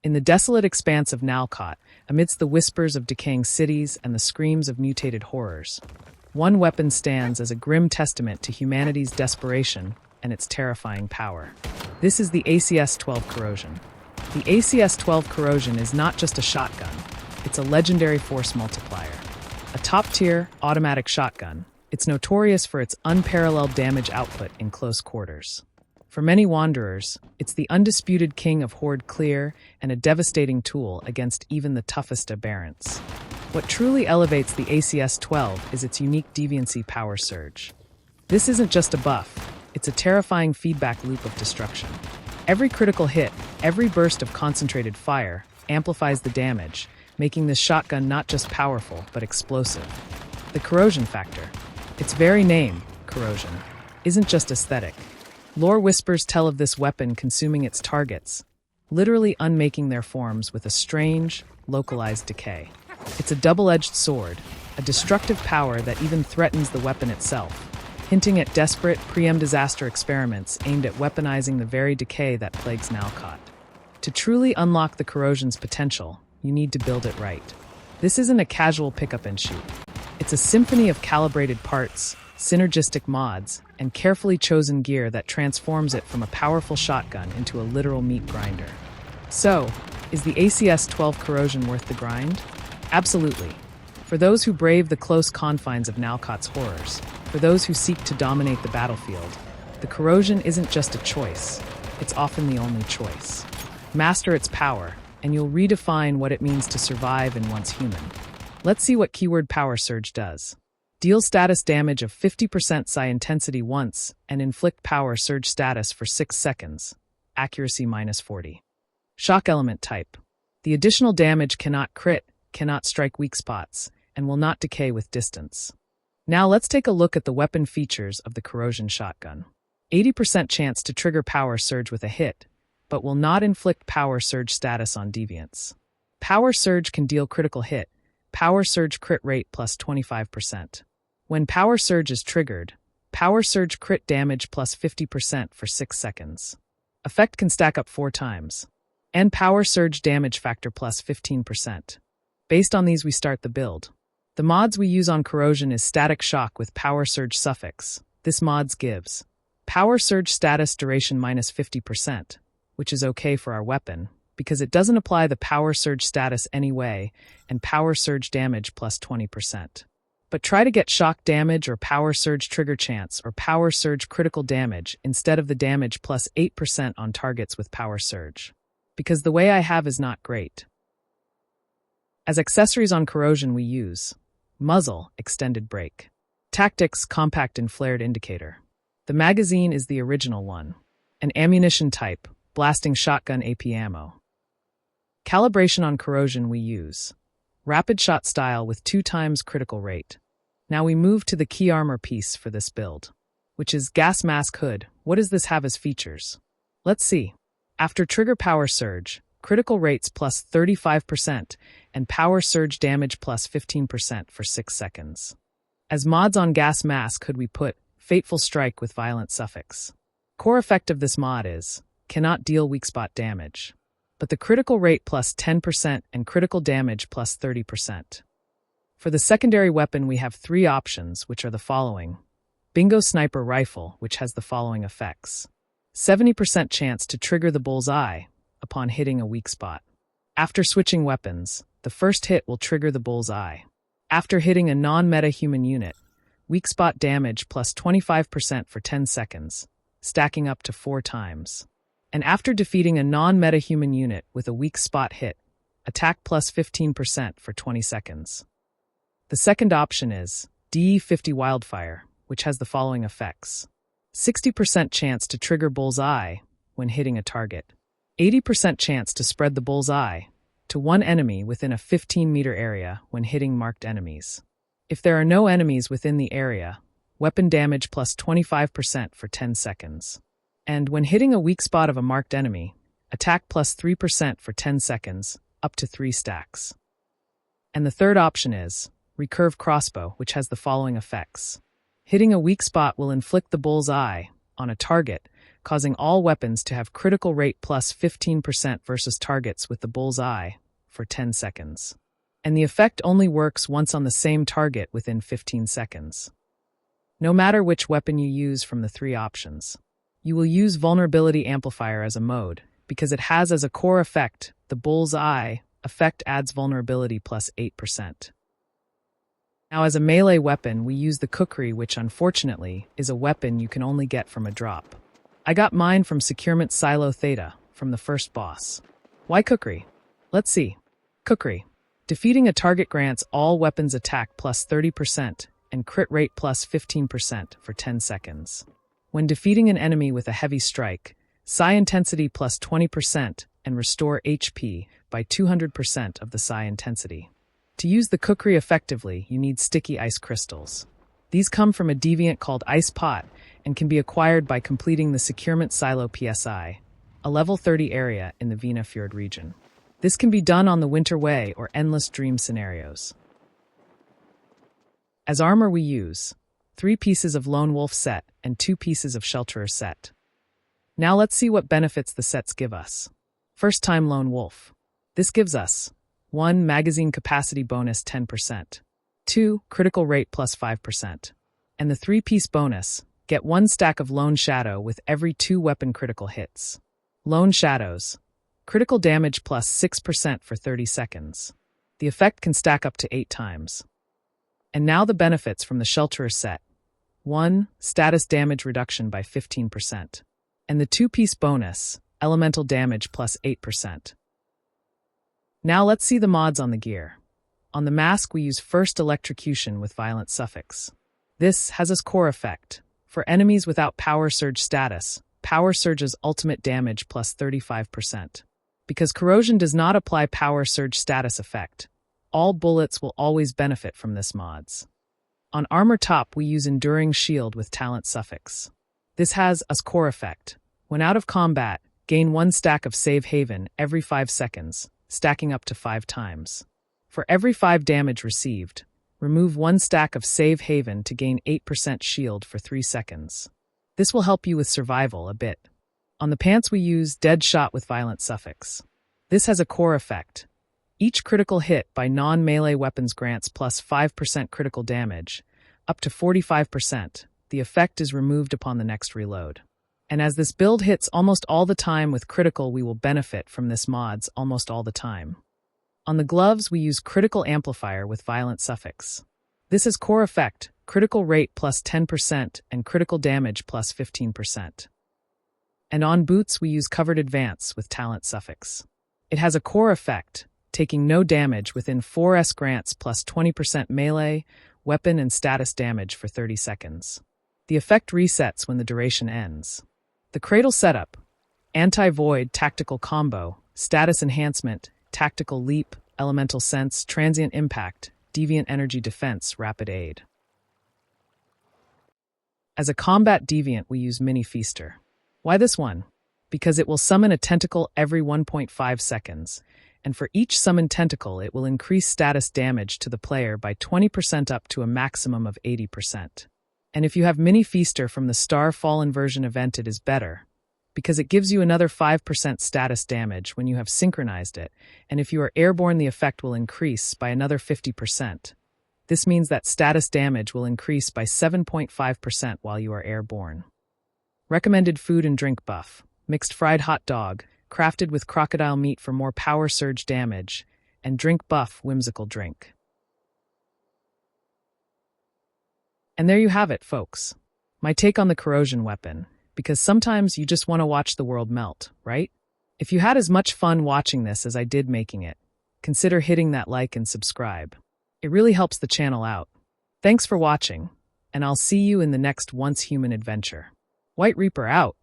In the desolate expanse of Nalcott, amidst the whispers of decaying cities and the screams of mutated horrors, one weapon stands as a grim testament to humanity's desperation and its terrifying power. This is the ACS-12 Corrosion. The ACS-12 Corrosion is not just a shotgun, it's a legendary force multiplier. A top-tier, automatic shotgun, it's notorious for its unparalleled damage output in close quarters. For many wanderers, it's the undisputed king of horde clear and a devastating tool against even the toughest aberrants. What truly elevates the ACS-12 is its unique deviancy power surge. This isn't just a buff, it's a terrifying feedback loop of destruction. Every critical hit, every burst of concentrated fire, amplifies the damage, making this shotgun not just powerful, but explosive. The corrosion factor, its very name, corrosion, isn't just aesthetic. Lore whispers tell of this weapon consuming its targets, literally unmaking their forms with a strange, localized decay. It's a double-edged sword, a destructive power that even threatens the weapon itself, hinting at desperate, pre-disaster experiments aimed at weaponizing the very decay that plagues Nalcott. To truly unlock the corrosion's potential, you need to build it right. This isn't a casual pick-up and shoot. It's a symphony of calibrated parts, synergistic mods, and carefully chosen gear that transforms it from a powerful shotgun into a literal meat grinder. So, is the ACS-12 Corrosion worth the grind? Absolutely. For those who brave the close confines of Nalcott's horrors, for those who seek to dominate the battlefield, the Corrosion isn't just a choice, it's often the only choice. Master its power, and you'll redefine what it means to survive in once human. Let's see what keyword Power Surge does. Deal status damage of 50% psi intensity once, and inflict power surge status for 6 seconds. Accuracy -40. Shock element type. The additional damage cannot crit, cannot strike weak spots, and will not decay with distance. Now let's take a look at the weapon features of the Corrosion Shotgun. 80% chance to trigger power surge with a hit, but will not inflict power surge status on deviants. Power surge can deal critical hit, power surge crit rate plus 25%. When power surge is triggered, power surge crit damage plus 50% for 6 seconds. Effect can stack up 4 times. And power surge damage factor plus 15%. Based on these we start the build. The mods we use on Corrosion is Static Shock with Power Surge suffix. This mods gives Power Surge status duration -50%, which is okay for our weapon, because it doesn't apply the Power Surge status anyway, and Power Surge damage plus 20%. But try to get shock damage or power surge trigger chance or power surge critical damage instead of the damage plus 8% on targets with power surge. Because the way I have is not great. As accessories on Corrosion we use muzzle, extended break. Tactics, compact and flared indicator. The magazine is the original one. An ammunition type, blasting shotgun AP ammo. Calibration on Corrosion we use rapid shot style with 2 times critical rate. Now we move to the key armor piece for this build, which is gas mask hood. What does this have as features? Let's see. After trigger power surge, critical rates plus 35% and power surge damage plus 15% for 6 seconds. As mods on gas mask hood we put fateful strike with violent suffix. Core effect of this mod is cannot deal weak spot damage, but the critical rate plus 10% and critical damage plus 30%. For the secondary weapon we have 3 options, which are the following. Bingo Sniper Rifle, which has the following effects. 70% chance to trigger the bullseye upon hitting a weak spot. After switching weapons, the first hit will trigger the bullseye. After hitting a non-meta human unit, weak spot damage plus 25% for 10 seconds, stacking up to 4 times. And after defeating a non-meta human unit with a weak spot hit, attack plus 15% for 20 seconds. The second option is DE50 Wildfire, which has the following effects. 60% chance to trigger bullseye when hitting a target. 80% chance to spread the bullseye to one enemy within a 15-meter area when hitting marked enemies. If there are no enemies within the area, weapon damage plus 25% for 10 seconds. And when hitting a weak spot of a marked enemy, attack plus 3% for 10 seconds, up to 3 stacks. And the third option is Recurve Crossbow, which has the following effects. Hitting a weak spot will inflict the bullseye on a target causing all weapons to have critical rate plus 15% versus targets with the bull's eye for 10 seconds. And the effect only works once on the same target within 15 seconds. No matter which weapon you use from the three options. You will use Vulnerability Amplifier as a mode, because it has as a core effect the bull's eye effect adds vulnerability plus 8%. Now as a melee weapon, we use the Kukri, which unfortunately is a weapon you can only get from a drop. I got mine from Securement Silo Theta, from the first boss. Why Kukri? Let's see. Kukri. Defeating a target grants all weapons attack plus 30% and crit rate plus 15% for 10 seconds. When defeating an enemy with a heavy strike, psi intensity plus 20% and restore HP by 200% of the psi intensity. To use the Kukri effectively, you need sticky ice crystals. These come from a deviant called Ice Pot and can be acquired by completing the Securement Silo PSI, a level 30 area in the Vina Fjord region. This can be done on the Winter Way or Endless Dream scenarios. As armor we use 3 pieces of Lone Wolf set and 2 pieces of Shelterer set. Now let's see what benefits the sets give us. First time Lone Wolf. This gives us 1. Magazine capacity bonus 10%. 2. Critical rate plus 5%. And the 3-piece bonus, get 1 stack of Lone Shadow with every 2 weapon critical hits. Lone Shadows. Critical damage plus 6% for 30 seconds. The effect can stack up to 8 times. And now the benefits from the Shelterer set. 1. Status damage reduction by 15%. And the 2-piece bonus, elemental damage plus 8%. Now let's see the mods on the gear. On the mask we use first electrocution with violent suffix. This has a core effect. For enemies without power surge status, power surge's ultimate damage plus 35%. Because corrosion does not apply power surge status effect, all bullets will always benefit from this mods. On armor top we use enduring shield with talent suffix. This has a core effect. When out of combat, gain 1 stack of Save Haven every 5 seconds, stacking up to 5 times. For every 5 damage received, remove 1 stack of Save Haven to gain 8% shield for 3 seconds. This will help you with survival a bit. On the pants we use Dead Shot with violent suffix. This has a core effect. Each critical hit by non-melee weapons grants plus 5% critical damage, up to 45%. The effect is removed upon the next reload. And as this build hits almost all the time with critical, we will benefit from this mods almost all the time. On the gloves we use Critical Amplifier with violent suffix. This is core effect, critical rate plus 10% and critical damage plus 15%. And on boots we use Covered Advance with talent suffix. It has a core effect, taking no damage within 4s grants plus 20% melee, weapon and status damage for 30 seconds. The effect resets when the duration ends. The Cradle setup, Anti-Void Tactical Combo, Status Enhancement, Tactical Leap, Elemental Sense, Transient Impact, Deviant Energy Defense, Rapid Aid. As a combat deviant we use Mini Feaster. Why this one? Because it will summon a tentacle every 1.5 seconds, and for each summoned tentacle it will increase status damage to the player by 20% up to a maximum of 80%. And if you have Mini Feaster from the Star Fallen version event it is better, because it gives you another 5% status damage when you have synchronized it, and if you are airborne the effect will increase by another 50%. This means that status damage will increase by 7.5% while you are airborne. Recommended food and drink buff. Mixed fried hot dog, crafted with crocodile meat for more power surge damage, and drink buff whimsical drink. And there you have it, folks. My take on the corrosion weapon, because sometimes you just want to watch the world melt, right? If you had as much fun watching this as I did making it, consider hitting that like and subscribe. It really helps the channel out. Thanks for watching, and I'll see you in the next Once Human adventure. White Reaper out.